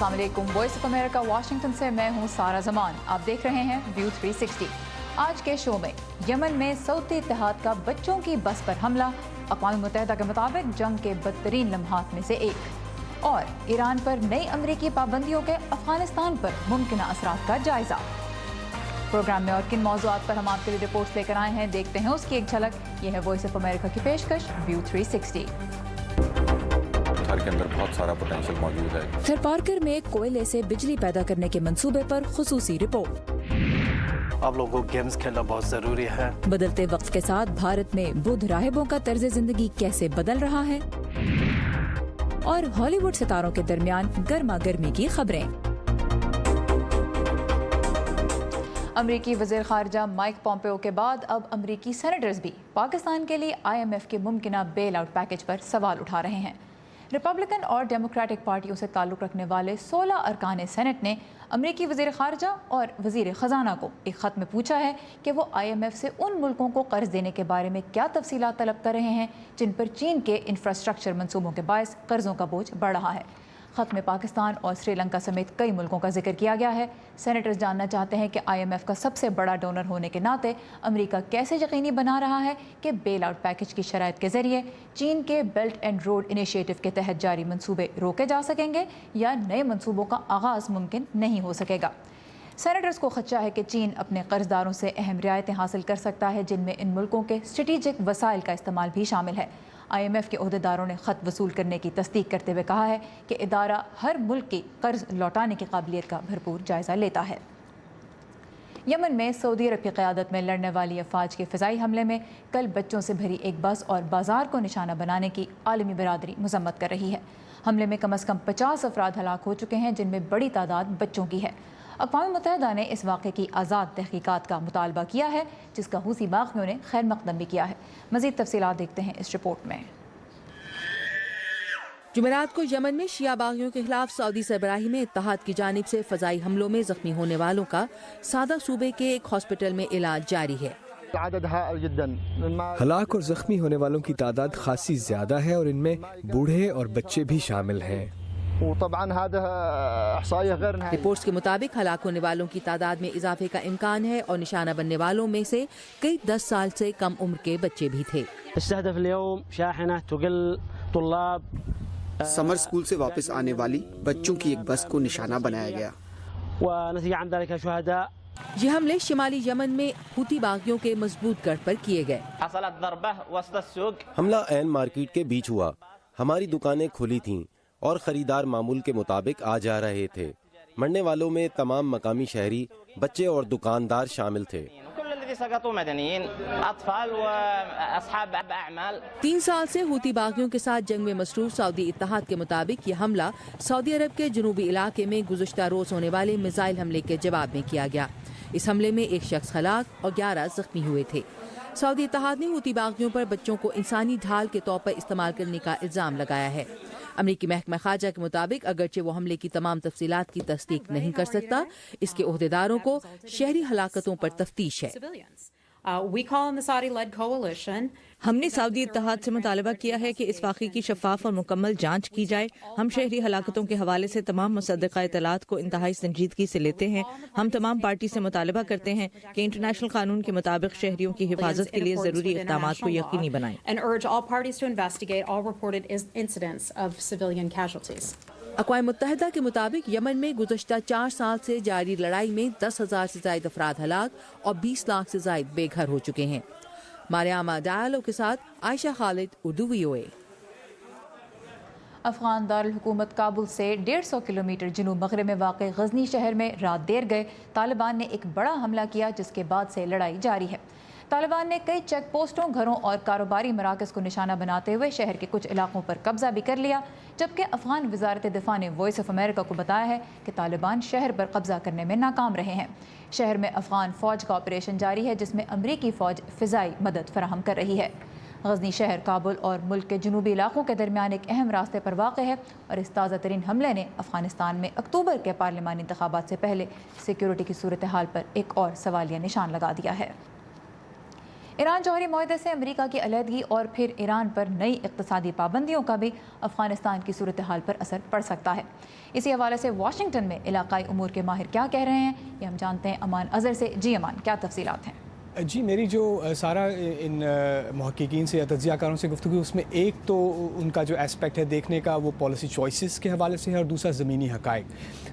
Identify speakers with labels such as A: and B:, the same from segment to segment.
A: अस्सलाम वालेकुम। Voice of America Washington से मैं हूं सारा जमान। आप देख रहे हैं व्यू 360। आज के शो में यमन में सऊदी इत्तेहाद का बच्चों की बस पर हमला, अक़वाम मुत्तहिदा के मुताबिक जंग के बदतरीन लम्हात में से एक, और ईरान पर नई अमरीकी पाबंदियों के अफगानिस्तान पर मुमकिना असरात का जायजा। प्रोग्राम में और किन मौज़ूआत पर हम आपके लिए रिपोर्ट्स लेकर आए हैं, देखते हैं उसकी एक झलक। ये है वॉइस ऑफ अमेरिका की पेशकश व्यू 360।
B: के अंदर बहुत सारा पोटेंशियल मौजूद है।
A: थरपारकर में कोयले से बिजली पैदा करने के मंसूबे पर खुसूसी रिपोर्ट।
C: आप लोगों को गेम्स खेलना बहुत जरूरी है।
A: बदलते वक्त के साथ भारत में बुद्ध राहिबों का तर्ज जिंदगी कैसे बदल रहा है, और हॉलीवुड सितारों के दरमियान गर्मा गर्मी की खबरें। अमरीकी वज़ीर ख़ारिजा माइक पॉम्पेओ के बाद अब अमरीकी सेनेटर्स भी पाकिस्तान के लिए IMF के मुमकिना बेल आउट पैकेज पर सवाल उठा रहे हैं। रिपब्लिकन और डेमोक्रेटिक पार्टियों से ताल्लुक़ रखने वाले 16 अरकान सेनेट ने अमरीकी वज़ीर ख़ारिजा और वज़ीर ख़जाना को एक ख़त में पूछा है कि वो IMF से उन मुल्कों को कर्ज देने के बारे में क्या तफसीलात तलब कर रहे हैं जिन पर चीन के इंफ्रास्ट्रक्चर मंसूबों के बायस कर्ज़ों का बोझ बढ़ रहा है। ख़त में पाकिस्तान और श्रीलंका समेत कई मुल्कों का जिक्र किया गया है। सेनेटर्स जानना चाहते हैं कि IMF का सबसे बड़ा डोनर होने के नाते अमेरिका कैसे यकीनी बना रहा है कि बेल आउट पैकेज की शराइत के ज़रिए चीन के बेल्ट एंड रोड इनिशिएटिव के तहत जारी मंसूबे रोके जा सकेंगे या नए मंसूबों का आगाज़ मुमकिन नहीं हो सकेगा। सेनेटर्स को खदशा है कि चीन अपने कर्जदारों से अहम रियायतें हासिल कर सकता है, जिनमें इन मुल्कों के स्ट्रेटेजिक वसाइल का इस्तेमाल भी शामिल है। IMF के ओहदेदारों ने ख़त वसूल करने की तस्दीक करते हुए कहा है कि इदारा हर मुल्क की कर्ज लौटाने की काबिलियत का भरपूर जायज़ा लेता है। यमन में सऊदी अरब की क़यादत में लड़ने वाली अफवाज के फ़िज़ाई हमले में कल बच्चों से भरी एक बस और बाजार को निशाना बनाने की आलमी बरादरी मज़म्मत कर रही है। हमले में कम अज़ कम 50 अफराद हलाक हो चुके हैं, जिनमें बड़ी तादाद बच्चों की है। अक़वाम मुत्तहिदा ने इस वाक़े की आज़ाद तहक़ीक़ात का मुतालबा किया है, जिसका हूसी बाग़ियों ने खैर मक़दम भी किया है। मज़ीद तफ़सीलात देखते हैं इस रिपोर्ट में।
D: जुमेरात को यमन में शिया बागियों के खिलाफ सऊदी सरबराही में इत्तेहाद की जानिब से फ़ज़ाई हमलों में ज़ख्मी होने वालों का सादा सूबे के एक हॉस्पिटल में इलाज जारी है।
E: हलाक और जख्मी होने वालों की तादाद खासी ज्यादा है और इनमें बूढ़े और बच्चे भी शामिल हैं।
D: रिपोर्ट्स के मुताबिक हलाक होने वालों की तादाद में इजाफे का इम्कान है और निशाना बनने वालों में से कई 10 साल से कम उम्र के बच्चे भी थे।
F: समर स्कूल से वापस आने वाली बच्चों की एक बस को निशाना बनाया गया।
D: ये हमले शिमाली यमन में हूती बागियों के मजबूत गढ़ पर किए गए।
G: हमला ऐन मार्केट के बीच हुआ। हमारी दुकानें खुली थीं और खरीदार मामूल के मुताबिक आ जा रहे थे। मरने वालों में तमाम मकामी शहरी, बच्चे और दुकानदार शामिल थे।
D: 3 साल से हूती बागियों के साथ जंग में मसरूफ सऊदी इत्तेहाद के मुताबिक ये हमला सऊदी अरब के जनूबी इलाके में गुज़श्ता रोज होने वाले मिसाइल हमले के जवाब में किया गया। इस हमले में एक शख्स हलाक और 11 जख्मी हुए थे। सऊदी इत्तेहाद ने हूती बागियों पर बच्चों को इंसानी ढाल के तौर पर इस्तेमाल करने का इल्ज़ाम लगाया है। अमरीकी महकमा खारजा के मुताबिक अगरचे वो हमले की तमाम तफसीलात की तस्दीक नहीं कर सकता, इसके ओहदेदारों को शहरी हलाकतों पर तफ्तीश है।
H: हमने सऊदी इत्तेहाद से मुतालबा किया है कि इस वाक़े की शफाफ और मुकम्मल जांच की जाए। हम शहरी हलाकतों के हवाले से तमाम मुसद्दक़ा इत्तलात को इंतहाई संजीदगी से लेते हैं। हम तमाम पार्टी से मुतालबा करते हैं कि इंटरनेशनल कानून के मुताबिक शहरियों की हिफाजत के लिए ज़रूरी इक़दाम को यकीनी बनाएं।
D: अक़वाम मुत्तहिदा के मुताबिक यमन में गुज़श्ता 4 साल से जारी लड़ाई में 10,000 से ज़ायद अफराद हलाक और 20 लाख से ज़ायद बेघर हो चुके हैं। मारियामा डायलो के साथ आयशा खालिद, उर्दू VOA।
A: अफगान दारुल हुकूमत काबुल से 150 किलोमीटर जनूब मगरिब में वाक़ गज़नी शहर में रात देर गए तालिबान ने एक बड़ा हमला किया, जिसके बाद से लड़ाई जारी है। तालिबान ने कई चेक पोस्टों, घरों और कारोबारी मराकज़ को निशाना बनाते हुए शहर के कुछ इलाकों पर कब्जा भी कर लिया, जबकि अफगान वज़ारत दिफ़ा ने वॉइस ऑफ अमेरिका को बताया है कि तालिबान शहर पर कब्जा करने में नाकाम रहे हैं। शहर में अफगान फ़ौज का ऑपरेशन जारी है, जिसमें अमरीकी फ़ौज फ़िज़ाई मदद फराहम कर रही है। गज़नी शहर काबुल और मुल्क के जनूबी इलाकों के दरमियान एक अहम रास्ते पर वाक़ है और इस ताज़ा तरीन हमले ने अफ़गानिस्तान में अक्टूबर के पार्लिमानी इंतखाबात से पहले सिक्योरिटी की सूरत हाल पर एक और सवालिया निशान लगा दिया है। ایران جوہری معاہدے سے امریکہ کی علیحدگی اور پھر ایران پر نئی اقتصادی پابندیوں کا بھی افغانستان کی صورتحال پر اثر پڑ سکتا ہے. اسی حوالے سے واشنگٹن میں علاقائی امور کے ماہر کیا کہہ رہے ہیں یہ ہم جانتے ہیں امان اظہر سے. جی امان، کیا تفصیلات ہیں؟
E: جی، میری جو سارا ان محققین سے یا تجزیہ کاروں سے گفتگو، اس میں ایک تو ان کا جو اسپیکٹ ہے دیکھنے کا وہ پالیسی چوائسز کے حوالے سے ہے اور دوسرا زمینی حقائق.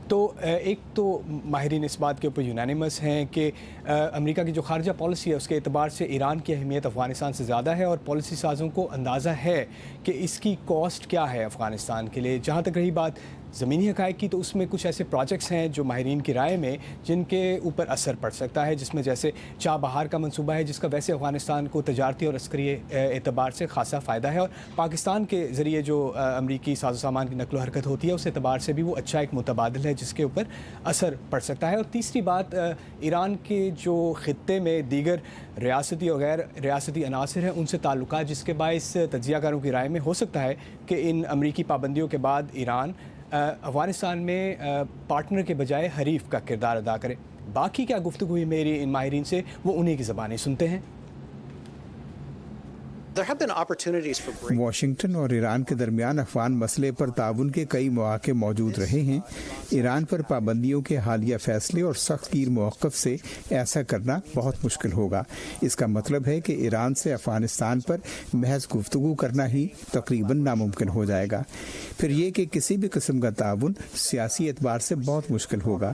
E: تو ایک تو ماہرین اس بات کے اوپر یونانیمس ہیں کہ امریکہ کی جو خارجہ پالیسی ہے اس کے اعتبار سے ایران کی اہمیت افغانستان سے زیادہ ہے اور پالیسی سازوں کو اندازہ ہے کہ اس کی کاسٹ کیا ہے افغانستان کے لیے. جہاں تک رہی بات زمینی حقائق کی، تو اس میں کچھ ایسے پروجیکٹس ہیں جو ماہرین کی رائے میں جن کے اوپر اثر پڑ سکتا ہے، جس میں جیسے چاہ بہار کا منصوبہ ہے جس کا ویسے افغانستان کو تجارتی اور عسکری اعتبار سے خاصا فائدہ ہے اور پاکستان کے ذریعے جو امریکی ساز و سامان کی نقل و حرکت ہوتی ہے اس اعتبار سے بھی وہ اچھا ایک متبادل ہے جس کے اوپر اثر پڑ سکتا ہے. اور تیسری بات، ایران کے جو خطے میں دیگر ریاستی اور غیر ریاستی عناصر ہیں ان سے تعلقات، جس کے باعث تجزیہ کاروں کی رائے میں ہو سکتا ہے کہ ان امریکی پابندیوں کے بعد ایران افغانستان میں پارٹنر کے بجائے حریف کا کردار ادا کرے. باقی کیا گفتگو ہوئی میری ان ماہرین سے، وہ انہی کی زبانیں سنتے ہیں.
I: واشنگٹن اور ایران کے درمیان افغان مسئلے پر تعاون کے کئی مواقع موجود رہے ہیں. ایران پر پابندیوں کے حالیہ فیصلے اور سخت گیر موقف سے ایسا کرنا بہت مشکل ہوگا. اس کا مطلب ہے کہ ایران سے افغانستان پر محض گفتگو کرنا ہی تقریباً ناممکن ہو جائے گا. پھر یہ کہ کسی بھی قسم کا تعاون سیاسی اعتبار سے بہت مشکل ہوگا.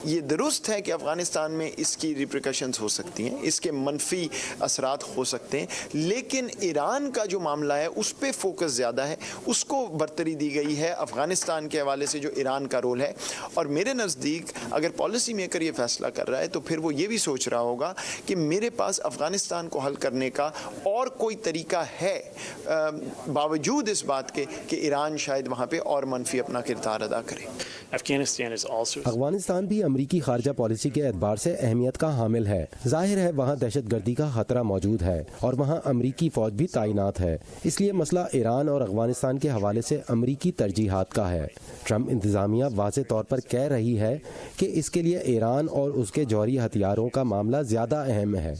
J: یہ درست ہے کہ افغانستان میں اس کی ریپریکشنز ہو سکتی ہیں، اس کے منفی اثرات ہو سکتے ہیں، لیکن ایران کا جو معاملہ ہے اس پہ فوکس زیادہ ہے، اس کو برتری دی گئی ہے افغانستان کے حوالے سے جو ایران کا رول ہے. اور میرے نزدیک اگر پالیسی میکر یہ فیصلہ کر رہا ہے تو پھر وہ یہ بھی سوچ رہا ہوگا کہ میرے پاس افغانستان کو حل کرنے کا اور کوئی طریقہ ہے باوجود اس بات کے کہ ایران شاید وہاں پہ اور منفی اپنا کردار ادا کرے.
G: افغانستان بھی امریکی خارجہ پالیسی کے اعتبار سے اہمیت کا حامل ہے. ظاہر ہے وہاں دہشت گردی کا خطرہ موجود ہے اور وہاں امریکی فوج بھی تعینات ہے. اس لیے مسئلہ ایران اور افغانستان کے حوالے سے امریکی ترجیحات کا ہے. ٹرمپ انتظامیہ واضح طور پر کہہ رہی ہے کہ اس کے لیے ایران اور اس کے جوہری ہتھیاروں کا معاملہ زیادہ اہم ہے.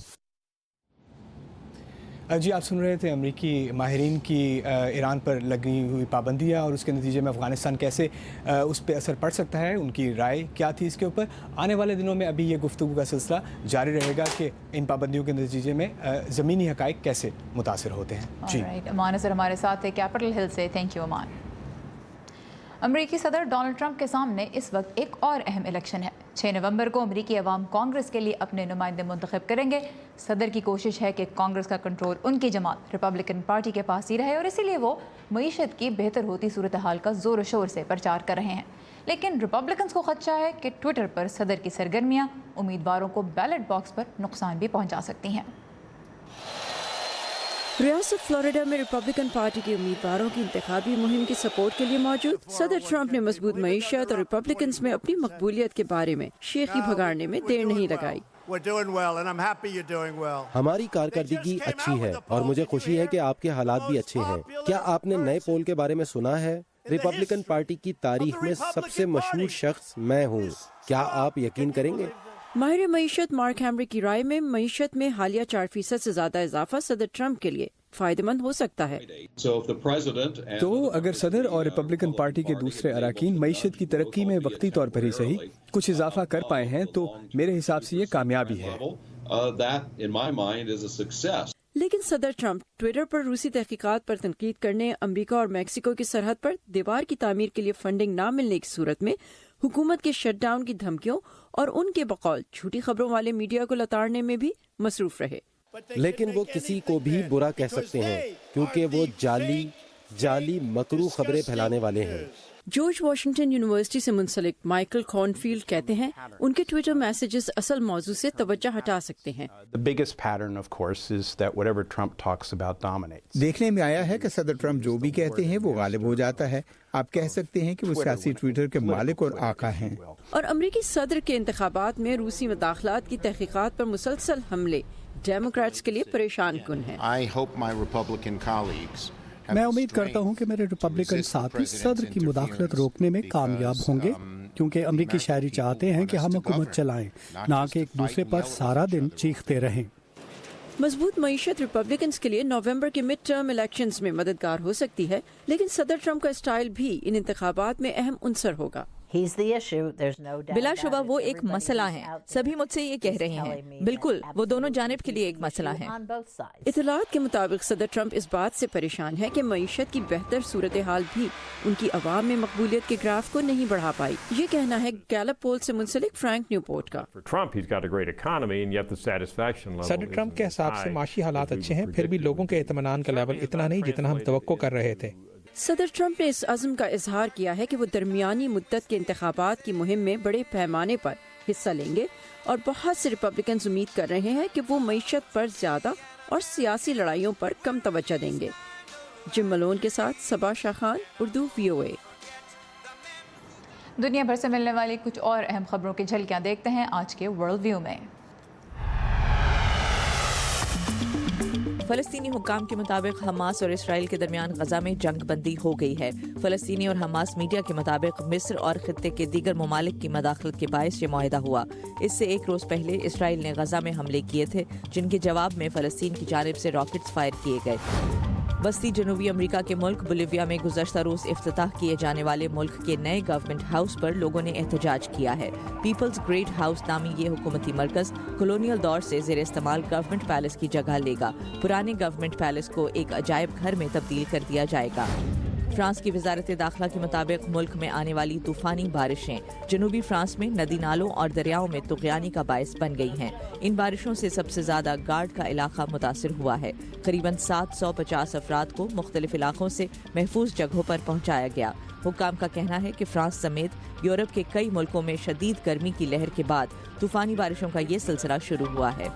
E: جی، آپ سن رہے تھے امریکی ماہرین کی ایران پر لگی ہوئی پابندیاں اور اس کے نتیجے میں افغانستان کیسے اس پہ اثر پڑ سکتا ہے. ان کی رائے کیا تھی اس کے اوپر. آنے والے دنوں میں ابھی یہ گفتگو کا سلسلہ جاری رہے گا کہ ان پابندیوں کے نتیجے میں زمینی حقائق کیسے متاثر ہوتے ہیں. جی،
A: امان اظہر ہمارے ساتھ تھے کیپٹل ہل سے. تھینک یو امان. امریکی صدر ڈونلڈ ٹرمپ کے سامنے اس وقت ایک اور اہم الیکشن ہے. 6 نومبر کو امریکی عوام کانگریس کے لیے اپنے نمائندے منتخب کریں گے. صدر کی کوشش ہے کہ کانگریس کا کنٹرول ان کی جماعت ریپبلکن پارٹی کے پاس ہی رہے اور اسی لیے وہ معیشت کی بہتر ہوتی صورتحال کا زور و شور سے پرچار کر رہے ہیں. لیکن ریپبلکنز کو خدشہ ہے کہ ٹویٹر پر صدر کی سرگرمیاں امیدواروں کو بیلٹ باکس پر نقصان بھی پہنچا سکتی ہیں.
K: ریاست فلوریڈا میں ریپبلکن پارٹی کے امیدواروں کی انتخابی مہم کی سپورٹ کے لیے موجود صدر ٹرمپ نے مضبوط معیشت اور ریپبلکنز میں اپنی مقبولیت کے بارے میں شیخی بھگاڑنے میں دیر نہیں لگائی.
G: ہماری کارکردگی اچھی ہے اور مجھے خوشی ہے کہ آپ کے حالات بھی اچھے ہیں. کیا آپ نے نئے پول کے بارے میں سنا ہے؟ ریپبلکن پارٹی کی تاریخ میں سب سے مشہور شخص میں ہوں. کیا آپ یقین کریں گے؟
K: ماہر معیشت مارک ہیمری کی رائے میں معیشت میں حالیہ 4% سے زیادہ اضافہ صدر ٹرمپ کے لیے فائدہ مند ہو سکتا ہے.
E: تو اگر صدر اور ریپبلکن پارٹی کے دوسرے اراکین معیشت کی ترقی میں وقتی طور پر ہی صحیح کچھ اضافہ کر پائے ہیں تو میرے حساب سے یہ کامیابی ہے.
K: لیکن صدر ٹرمپ ٹویٹر پر روسی تحقیقات پر تنقید کرنے، امریکہ اور میکسیکو کی سرحد پر دیوار کی تعمیر کے لیے فنڈنگ نہ ملنے کی صورت میں حکومت کے شٹ ڈاؤن کی دھمکیوں اور ان کے بقول جھوٹی خبروں والے میڈیا کو لتاڑنے میں بھی مصروف رہے.
G: لیکن وہ کسی کو بھی برا کہہ سکتے ہیں کیونکہ وہ جعلی مکروہ خبریں پھیلانے والے ہیں.
K: جارج واشنگٹن یونیورسٹی سے منسلک مائیکل کارنفیلڈ کہتے ہیں ان کے ٹویٹر میسیجز اصل موضوع سے توجہ ہٹا سکتے ہیں.
I: دیکھنے میں آیا ہے کہ صدر ٹرمپ جو بھی کہتے ہیں وہ غالب ہو جاتا ہے. آپ کہہ سکتے ہیں کہ وہ سیاسی ٹویٹر کے مالک اور آقا ہیں.
K: اور امریکی صدر کے انتخابات میں روسی مداخلات کی تحقیقات پر مسلسل حملے ڈیموکریٹس کے لیے پریشان کن ہیں.
L: میں امید کرتا ہوں کہ میرے ریپبلکن ساتھی صدر کی مداخلت روکنے میں کامیاب ہوں گے क्योंकि अमरीकी शहरी चाहते हैं कि हम हुकूमत चलाएं, ना कि एक दूसरे पर सारा दिन चीखते रहें।
K: मजबूत मईशत रिपब्लिकन्स के लिए नवंबर के मिड टर्म इलेक्शंस में मददगार हो सकती है, लेकिन सदर ट्रंप का स्टाइल भी इन इंतखाबात में अहम उनसर होगा।
H: बिलाशुबा वो एक मसला है, सभी मुझसे ये कह रहे हैं। बिल्कुल, वो दोनों जानिब के लिए एक मसला है।
K: इतलात के मुताबिक सदर ट्रंप इस बात से परेशान है कि मईशत की बेहतर सूरत हाल भी उनकी आवाम में मकबूलियत के ग्राफ को नहीं बढ़ा पाई। ये कहना है गैलप पोल से मुंसलिक फ्रैंक न्यूपोर्ट का।
M: सदर ट्रंप के हिसाब से माशी हालात अच्छे हैं, फिर भी लोगों के इत्मीनान का लेवल इतना नहीं जितना हम तवक्को कर रहे थे।
K: सदर ट्रंप ने इस अज़्म का इजहार किया है कि वो दरमियानी मुद्दत के इंतखाबात की मुहिम में बड़े पैमाने पर हिस्सा लेंगे और बहुत से रिपब्लिकन्स उम्मीद कर रहे हैं कि वो मईशत पर ज़्यादा और सियासी लड़ाइयों पर कम तवज्जो देंगे। जिम मलोन के साथ सबा शाह खान, उर्दू VOA।
A: दुनिया भर से मिलने वाली कुछ और अहम खबरों की झलकियां देखते हैं आज के वर्ल्ड व्यू में।
H: फ़लस्तीनी हुक्काम के मुताबिक हमास और इसराइल के दरमियान गजा में जंग बंदी हो गई है। फ़लस्तीनी और हमास मीडिया के मुताबिक मिस्र और खित्ते के दीगर ममालिक की मदाखलत के बायस ये मुआहदा हुआ। इससे एक रोज़ पहले इसराइल ने गजा में हमले किए थे, जिनके जवाब में फ़लस्तीन की जानिब से रॉकेट्स फायर किए गए। वस्ती जनूबी अमेरिका के मुल्क बोलिविया में गुज़श्ता रोज़ इफ्तिताह किए जाने वाले मुल्क के नए गवर्नमेंट हाउस पर लोगों ने एहतजाज किया है। पीपल्स ग्रेट हाउस नामी ये हुकूमती मरकज़ कॉलोनियल दौर से ज़ेर इस्तेमाल गवर्नमेंट पैलेस की जगह लेगा। पुराने गवर्नमेंट पैलेस को एक अजायब घर में तब्दील कर दिया जाएगा। फ्रांस की वजारत दाखिला के मुताबिक मुल्क में आने वाली तूफ़ानी बारिशें जनूबी फ्रांस में नदी नालों और दरियाओं में तुग़यानी का बायस बन गई हैं। इन बारिशों से सबसे ज़्यादा गार्ड का इलाका मुतासिर हुआ है। करीबन 750 अफराद को मुख्तलिफ इलाकों से महफूज जगहों पर पहुँचाया गया। हुक्काम का कहना है कि फ्रांस समेत यूरोप के कई मुल्कों में शदीद गर्मी की लहर के बाद तूफ़ानी बारिशों का ये सिलसिला शुरू हुआ है।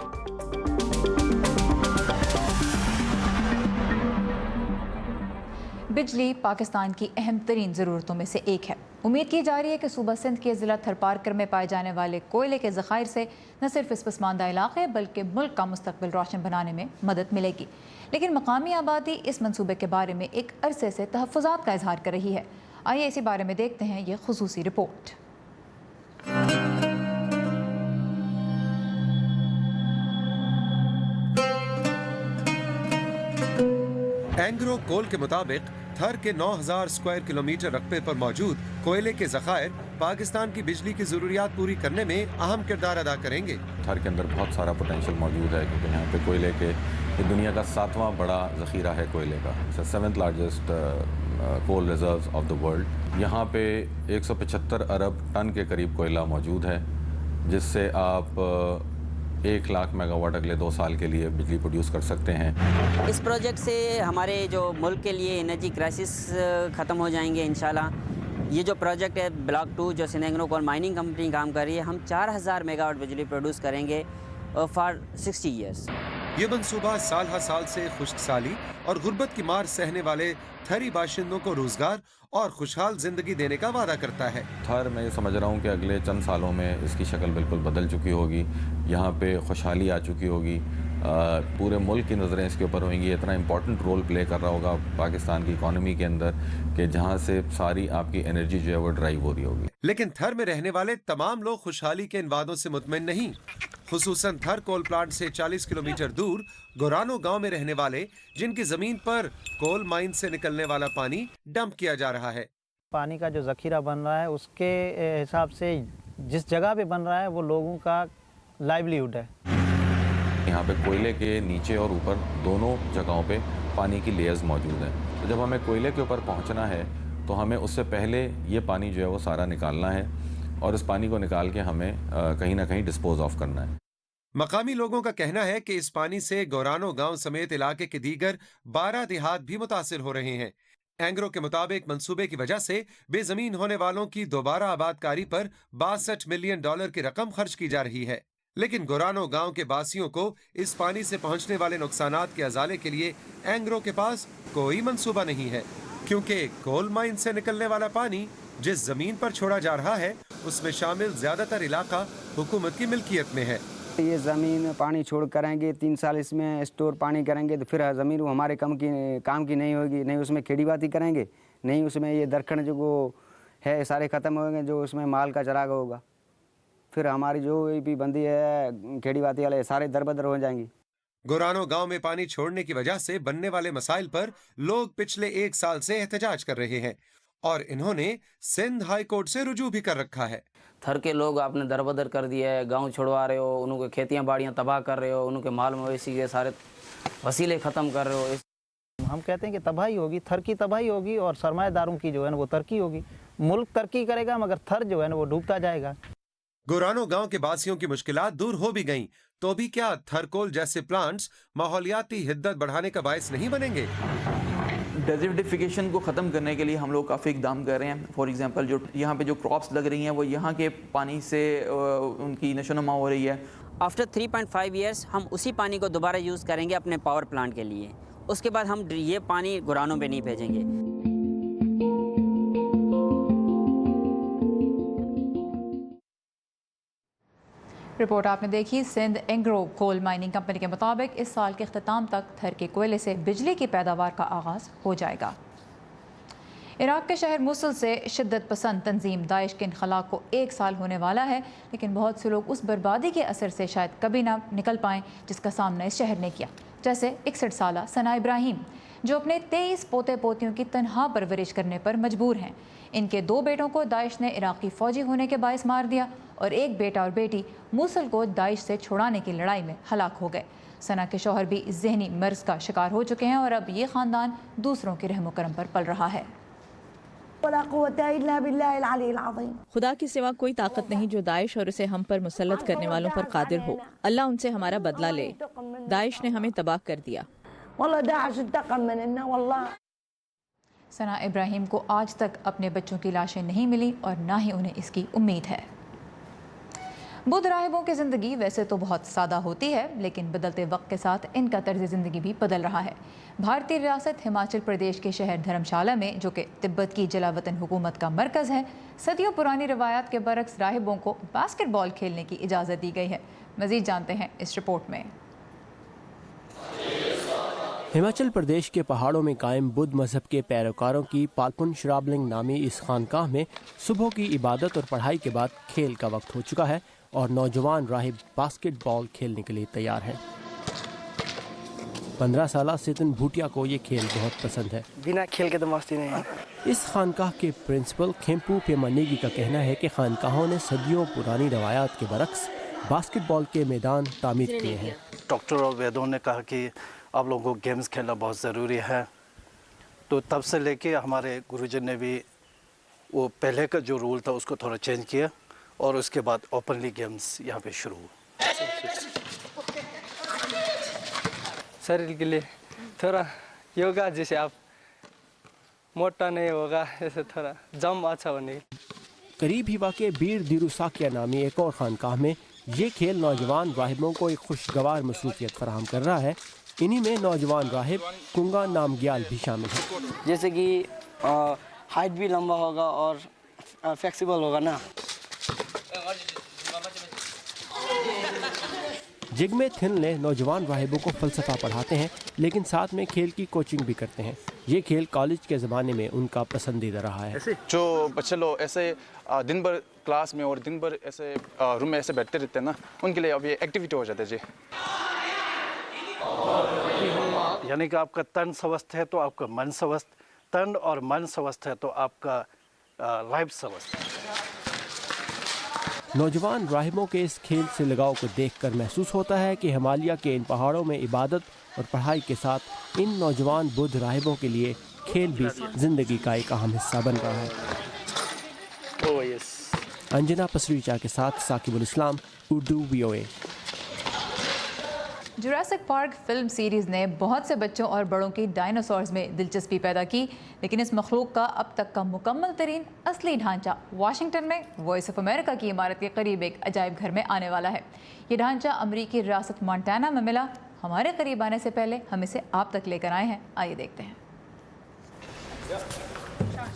A: बिजली पाकिस्तान की अहम तरीन ज़रूरतों में से एक है। उम्मीद की जा रही है कि सूबा सिंध के ज़िला थरपारकर में पाए जाने वाले कोयले के ज़खायर से न सिर्फ इस पसमानदा इलाके बल्कि मुल्क का मुस्तकबिल रोशन बनाने में मदद मिलेगी। लेकिन मकामी आबादी इस मंसूबे के बारे में एक अरसे से तहफ़्फ़ुज़ात का इजहार कर रही है। आइए इसी बारे में देखते हैं ये खुसूसी रिपोर्ट।
N: एंग्रो कोल के मुताबिक थर के 9000 स्क्वायर किलोमीटर रकबे पर मौजूद कोयले के ज़खायर पाकिस्तान की बिजली की ज़रूरियात पूरी करने में अहम किरदार अदा करेंगे।
B: थर के अंदर बहुत सारा पोटेंशियल मौजूद है, क्योंकि यहाँ पे कोयले के दुनिया का 7वां बड़ा ज़ख़ीरा है कोयले का, 7th largest coal reserves of the world. यहाँ पे 175 अरब टन के करीब कोयला मौजूद है, जिससे आप 1 लाख मेगावाट अगले 2 साल के लिए बिजली प्रोड्यूस कर सकते हैं।
O: इस प्रोजेक्ट से हमारे जो मुल्क के लिए एनर्जी क्राइसिस ख़त्म हो जाएंगे इंशाल्लाह। ये जो प्रोजेक्ट है ब्लॉक 2 जो Sindh Engro coal mining company काम कर रही है, हम 4000 मेगावाट बिजली प्रोड्यूस करेंगे फॉर 60 ईयर्स।
N: ये मंसूबा साल हर साल से खुश्क साली और गुर्बत की मार सहने वाले थरी बाशिंदों को रोजगार और खुशहाल जिंदगी देने का वादा करता है।
B: थर मैं ये समझ रहा हूँ कि अगले चंद सालों में इसकी शक्ल बिल्कुल बदल चुकी होगी। यहाँ पे खुशहाली आ चुकी होगी, पूरे मुल्क की नज़रें इसके ऊपर होंगी। इतना इंपॉर्टेंट रोल प्ले कर रहा होगा पाकिस्तान की इकॉनमी के अंदर कि जहाँ से सारी आपकी एनर्जी जो है वो ड्राइव हो रही होगी।
N: लेकिन थर में रहने वाले तमाम लोग खुशहाली के इन वादों से मुतमईन नहीं। खुसूसन थर कोल प्लांट से 40 किलोमीटर दूर गोरानो गांव में रहने वाले, जिनकी जमीन पर कोल माइन से निकलने वाला पानी डंप किया जा रहा है।
P: पानी का जो जखीरा बन रहा है उसके हिसाब से जिस जगह पे बन रहा है वो लोगों का लाइवलीहुड है।
B: यहाँ पे कोयले के नीचे और ऊपर दोनों जगहों पे पानी की लेयर्स मौजूद हैं। तो जब हमें कोयले के ऊपर पहुँचना है तो हमें उससे पहले ये पानी जो है वो सारा निकालना है और इस पानी को निकाल के हमें कहीं ना कहीं डिस्पोज ऑफ करना है।
N: मकामी लोगों का कहना है कि इस पानी से गोरानो गांव समेत इलाके के दीगर 12 देहात भी मुतासिर हो रहे हैं। एंग्रो के मुताबिक मंसूबे की वजह से बेजमीन होने वालों की दोबारा आबादकारी पर $62 मिलियन की रकम खर्च की जा रही है। लेकिन गोरानो गांव के बासियों को इस पानी से पहुंचने वाले नुकसानात के अजाले के लिए एंग्रो के पास कोई मंसूबा नहीं है, क्योंकि कोल माइन से निकलने वाला पानी जिस जमीन पर छोड़ा जा रहा है उसमें शामिल ज्यादातर इलाका हुकूमत की मिल्कियत में है।
Q: ये ज़मीन पानी छोड़ करेंगे, 3 साल इसमें स्टोर पानी करेंगे तो फिर ज़मीन वो हमारे काम की नहीं होगी, नहीं उसमें खेती बाती करेंगे, नहीं उसमें ये दरखण जो है सारे ख़त्म होंगे, जो उसमें माल का चराग होगा, फिर हमारी जो भी बंदी है खेड़ी बाती वाले सारे दरबदर हो जाएंगी।
N: गोरानो गांव में पानी छोड़ने की वजह से बनने वाले मसाइल पर लोग पिछले 1 साल से एहतजाज कर रहे हैं और इन्होंने सिंध हाई कोर्ट से रुजू भी कर रखा है।
R: थर के लोग आपने दरबदर कर दिया है, गांव छुड़वा रहे हो, उनके खेतियां बाड़ियां तबाह कर रहे हो, उनके माल मवेशी के सारे वसीले ख़त्म कर रहे हो।
P: हम कहते हैं कि तबाही होगी, थर की तबाही होगी और सरमाएदारों की जो है ना वो तरक्की होगी। मुल्क तरक्की करेगा मगर थर जो है ना वो डूबता जाएगा।
N: गोरानो गांव के बासियों की मुश्किलात दूर हो भी गईं, तो भी क्या थरकोल जैसे प्लांट्स माहौलियाती हिद्दत बढ़ाने का बायस नहीं बनेंगे?
S: डेजर्टिफिकेशन को ख़त्म करने के लिए हम लोग काफ़ी इकदाम कर रहे हैं। फॉर एग्जांपल जो यहाँ पे जो क्रॉप्स लग रही हैं वो यहाँ के पानी से उनकी नशोनुमा हो रही है।
O: आफ्टर 3.5 ईयर्स हम उसी पानी को दोबारा यूज़ करेंगे अपने पावर प्लांट के लिए। उसके बाद हम ये पानी गोरानों पे नहीं भेजेंगे।
A: रिपोर्ट आपने देखी। Sindh Engro coal mining company के मुताबिक इस साल के अख्ताम तक थर के कोयले से बिजली की पैदावार का आगाज़ हो जाएगा। इराक़ के शहर मुसल से शिद्दत पसंद तंजीम दाइश के इनखला को 1 साल होने वाला है, लेकिन बहुत से लोग उस बर्बादी के असर से शायद कभी ना निकल पाएँ जिसका सामना इस शहर ने किया। जैसे 61 साला सना इब्राहिम, जो अपने 23 पोते पोतियों की तनहा परवरिश करने पर मजबूर हैं। इनके 2 बेटों को दाइश ने इराक़ी फ़ौजी होने के बायस मार दिया और 1 बेटा और बेटी मूसल को दाइश से छुड़ाने की लड़ाई में हलाक हो गए। सना के शौहर भी ज़हनी मर्ज़ का शिकार हो चुके हैं और अब ये ख़ानदान दूसरों के रहम करम पर पल रहा है।
H: खुदा के सिवा कोई ताकत नहीं जो दाइश और उसे हम पर मुसल्लत करने वालों पर कादिर हो। अल्लाह उनसे हमारा बदला ले। दाइश ने हमें तबाह कर दिया।
A: सना इब्राहिम को आज तक अपने बच्चों की लाशें नहीं मिली और ना ही उन्हें इसकी उम्मीद है। बुद्ध राहिबों की ज़िंदगी वैसे तो बहुत सादा होती है, लेकिन बदलते वक्त के साथ इनका तर्ज ज़िंदगी भी बदल रहा है। भारतीय रियासत हिमाचल प्रदेश के शहर धर्मशाला में, जो कि तिब्बत की जलावतन हुकूमत का मरकज़ है, सदियों पुरानी रवायात के बरक्स राहिबों को बास्केटबॉल खेलने की इजाज़त दी गई है। मज़ीद जानते हैं इस रिपोर्ट में।
T: हिमाचल प्रदेश के पहाड़ों में कायम बुद्ध मजहब के पैरोकारों की पालपुन श्राबलिंग नामी इस खानकाह में सुबह की इबादत और पढ़ाई के बाद खेल का वक्त हो चुका है और नौजवान राहिब बास्केटबॉल खेलने के लिए तैयार हैं। 15 साला सेतन भूटिया को ये खेल बहुत पसंद है।
C: बिना खेल के तो मस्ती नहीं है।
T: इस खानकाह के प्रिंसिपल खेम्पू पेमानेगी का कहना है कि खानकाहों ने सदियों पुरानी रवायात के बरक्स बास्केटबॉल के मैदान तामीर किए हैं।
C: डॉक्टर और वैदों ने कहा कि आप लोगों को गेम्स खेलना बहुत ज़रूरी है, तो तब से लेके हमारे गुरुजन ने भी वो पहले का जो रूल था उसको थोड़ा चेंज किया और उसके बाद ओपनली गेम्स यहाँ पे शुरू हुए।
U: शरीर के लिए थोड़ा योगा, जैसे आप मोटा नहीं होगा, ऐसे थोड़ा जम अच्छा होने।
T: करीब ही वाक़े बीर दिरू साकिया नामी एक और खानकाह में ये खेल नौजवान राहिबों को एक खुशगवार मसरूफियत फराहम कर रहा है। इन्हीं में नौजवान राहिब कुंगा नामग्याल भी शामिल है।
U: जैसे कि हाइट भी लंबा होगा और फ्लेक्सिबल होगा ना।
T: जिगमे थिनले नौजवान राहिबों को फ़लसफ़ा पढ़ाते हैं, लेकिन साथ में खेल की कोचिंग भी करते हैं। ये खेल कॉलेज के ज़माने में उनका पसंदीदा रहा है।
V: जो बच्चे लोग ऐसे दिन भर क्लास में और दिन भर ऐसे रूम में ऐसे बैठते रहते हैं ना, उनके लिए अब ये एक्टिविटी हो जाता है जी।
C: यानी कि आपका तन स्वस्थ है तो आपका मन स्वस्थ, तन और मन स्वस्थ है तो आपका लाइफ स्वस्थ है।
T: नौजवान राहिबों के इस खेल से लगाव को देखकर महसूस होता है कि हिमालय के इन पहाड़ों में इबादत और पढ़ाई के साथ इन नौजवान बुद्ध राहिबों के लिए खेल भी जिंदगी का एक अहम हिस्सा बन रहा है। अंजना पसरीचा के साथ Saqibul Islam, Urdu VOA।
A: Jurassic Park film series ने बहुत से बच्चों और बड़ों की डायनासोर्स में दिलचस्पी पैदा की, लेकिन इस मखलूक का अब तक का मुकम्मल तरीन असली ढांचा वाशिंगटन में वॉइस ऑफ अमेरिका की इमारत के करीब एक अजायब घर में आने वाला है। ये ढांचा अमरीकी रियासत मॉन्टाना में मिला। हमारे करीब आने से पहले हम इसे आप तक लेकर आए हैं। आइए देखते हैं।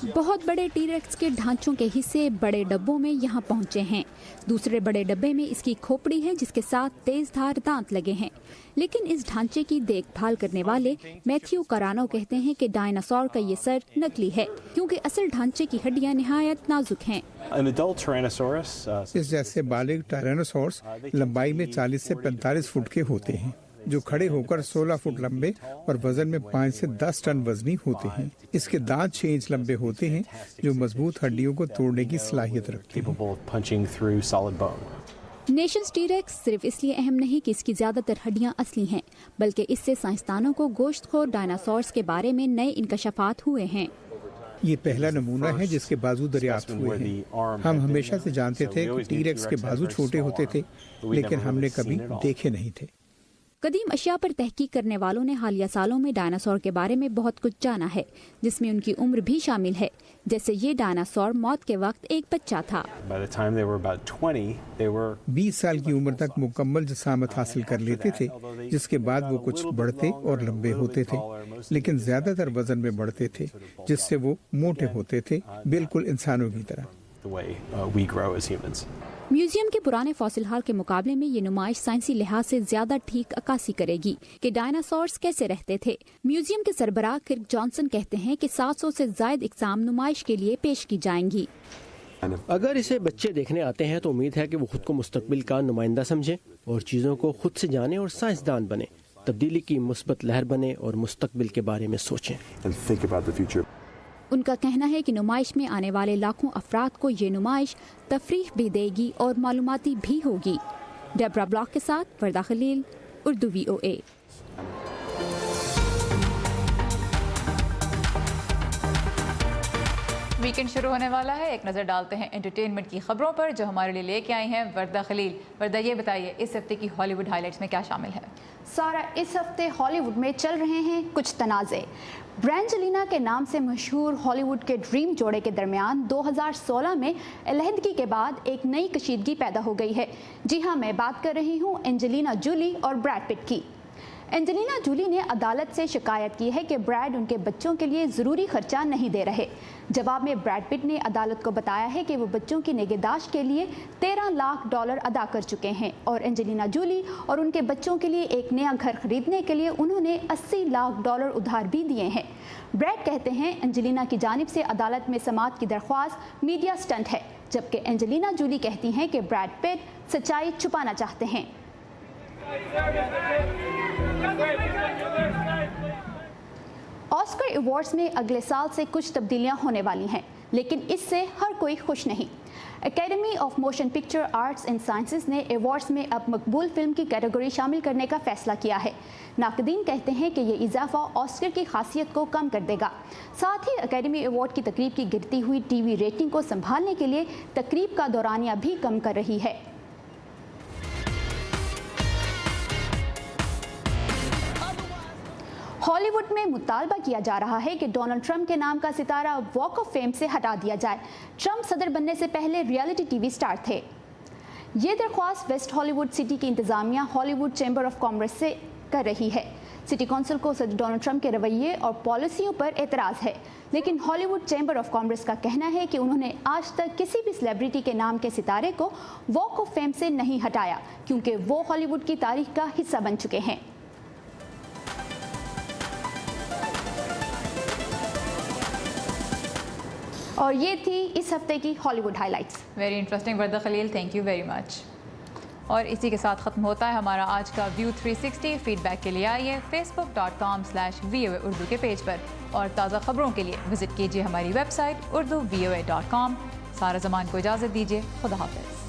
D: بہت بڑے ٹی ریکس کے ڈھانچوں کے حصے بڑے ڈبوں میں یہاں پہنچے ہیں. دوسرے بڑے ڈبے میں اس کی کھوپڑی ہے جس کے ساتھ تیز دھار دانت لگے ہیں. لیکن اس ڈھانچے کی دیکھ بھال کرنے والے میتھیو کرانو کہتے ہیں کہ ڈائناسور کا یہ سر نکلی ہے کیونکہ اصل ڈھانچے کی ہڈیاں نہایت نازک ہیں.
I: اس جیسے بالغ ٹائرانوسورس لمبائی میں 40 سے 45 فٹ کے ہوتے ہیں جو کھڑے ہو کر 16 فٹ لمبے اور وزن میں 5 سے 10 ٹن وزنی ہوتے ہیں. اس کے دانت 6 انچ لمبے ہوتے ہیں جو مضبوط ہڈیوں کو توڑنے کی صلاحیت رکھتے ہیں.
D: نیشنز ٹی ریکس صرف اس لیے اہم نہیں کہ اس کی زیادہ تر ہڈیاں اصلی ہیں بلکہ اس سے سائنسدانوں کو گوشت خور ڈائناسورس کے بارے میں نئے انکشافات ہوئے ہیں.
I: یہ پہلا نمونہ ہے جس کے بازو دریافت ہوئے ہیں. ہم ہمیشہ سے جانتے تھے کہ ٹی ریکس کے بازو چھوٹے ہوتے تھے لیکن ہم نے کبھی دیکھے نہیں تھے.
D: قدیم اشیاء پر تحقیق کرنے والوں نے حالیہ سالوں میں ڈائناسور کے بارے میں بہت کچھ جانا ہے جس میں ان کی عمر بھی شامل ہے. جیسے یہ ڈائناسور موت کے وقت ایک بچہ تھا.
I: 20 سال کی عمر تک مکمل جسامت حاصل کر لیتے تھے جس کے بعد وہ کچھ بڑھتے اور لمبے ہوتے تھے لیکن زیادہ تر وزن میں بڑھتے تھے جس سے وہ موٹے ہوتے تھے بالکل انسانوں کی طرح.
D: میوزیم کے پرانے فاسل ہال کے مقابلے میں یہ نمائش سائنسی لحاظ سے زیادہ ٹھیک عکاسی کرے گی کہ ڈائناسورس کیسے رہتے تھے. میوزیم کے سربراہ کرک جانسن کہتے ہیں کہ 700 سے زائد اقسام نمائش کے لیے پیش کی جائیں گی.
T: اگر اسے بچے دیکھنے آتے ہیں تو امید ہے کہ وہ خود کو مستقبل کا نمائندہ سمجھیں اور چیزوں کو خود سے جانیں اور سائنسدان بنیں، تبدیلی کی مثبت لہر بنیں اور مستقبل کے بارے میں سوچیں.
D: ان کا کہنا ہے کہ نمائش میں آنے والے لاکھوں افراد کو یہ نمائش تفریح بھی دے گی اور معلوماتی بھی ہوگی. ڈیبرا بلاک کے ساتھ وردہ خلیل، اردو VOA.
A: ویکنڈ شروع ہونے والا ہے، ایک نظر ڈالتے ہیں انٹرٹینمنٹ کی خبروں پر جو ہمارے لیے لے کے آئی ہیں وردہ خلیل. وردہ یہ بتائیے اس ہفتے کی ہالی ووڈ ہائی لائٹس میں کیا شامل ہے؟
F: سارا، اس ہفتے ہالی ووڈ میں چل رہے ہیں کچھ تنازع. برینجلینا کے نام سے مشہور ہالی ووڈ کے ڈریم جوڑے کے درمیان 2016 میں علیحدگی کے بعد ایک نئی کشیدگی پیدا ہو گئی ہے. جی ہاں، میں بات کر رہی ہوں اینجلینا جولی اور بریڈ پٹ کی. اینجلینا جولی نے عدالت سے شکایت کی ہے کہ بریڈ ان کے بچوں کے لیے ضروری خرچہ نہیں دے رہے. جواب میں بریڈ پٹ نے عدالت کو بتایا ہے کہ وہ بچوں کی نگہداشت کے لیے $13 لاکھ ادا کر چکے ہیں اور اینجلینا جولی اور ان کے بچوں کے لیے ایک نیا گھر خریدنے کے لیے انہوں نے $80 لاکھ ادھار بھی دیے ہیں. بریڈ کہتے ہیں اینجلینا کی جانب سے عدالت میں سماعت کی درخواست میڈیا سٹنٹ ہے، جبکہ اینجلینا جولی کہتی ہیں کہ بریڈ پٹ سچائی چھپانا چاہتے ہیں. آسکر ایوارڈز میں اگلے سال سے کچھ تبدیلیاں ہونے والی ہیں لیکن اس سے ہر کوئی خوش نہیں. Academy of motion picture arts and sciences نے ایوارڈز میں اب مقبول فلم کی کیٹیگری شامل کرنے کا فیصلہ کیا ہے. ناقدین کہتے ہیں کہ یہ اضافہ آسکر کی خاصیت کو کم کر دے گا. ساتھ ہی اکیڈمی ایوارڈ کی تقریب کی گرتی ہوئی ٹی وی ریٹنگ کو سنبھالنے کے لیے تقریب کا دورانیہ بھی کم کر رہی ہے. ہالی ووڈ میں مطالبہ کیا جا رہا ہے کہ ڈونلڈ ٹرمپ کے نام کا ستارہ واک آف فیم سے ہٹا دیا جائے. ٹرمپ صدر بننے سے پہلے ریئلٹی ٹی وی اسٹار تھے. یہ درخواست ویسٹ ہالی ووڈ سٹی کی انتظامیہ ہالی ووڈ چیمبر آف کامرس سے کر رہی ہے. سٹی کونسل کو صدر ڈونلڈ ٹرمپ کے رویے اور پالیسیوں پر اعتراض ہے لیکن ہالی ووڈ چیمبر آف کامرس کا کہنا ہے کہ انہوں نے آج تک کسی بھی سیلیبریٹی کے نام کے ستارے کو واک آف فیم سے نہیں ہٹایا کیونکہ وہ ہالی ووڈ کی تاریخ کا حصہ بن چکے ہیں. اور یہ تھی اس ہفتے کی ہالی would high lights.
A: Very interesting Warda Khalil, thank you very much. اور اسی کے ساتھ ختم ہوتا ہے ہمارا آج کا ویو 360. فیڈ بیک کے لیے آئیے facebook.com/VOA اردو کے پیج پر اور تازہ خبروں کے لیے وزٹ کیجیے ہماری ویب سائٹ urduvoa.com. سارا زمان کو اجازت دیجیے. خدا حافظ.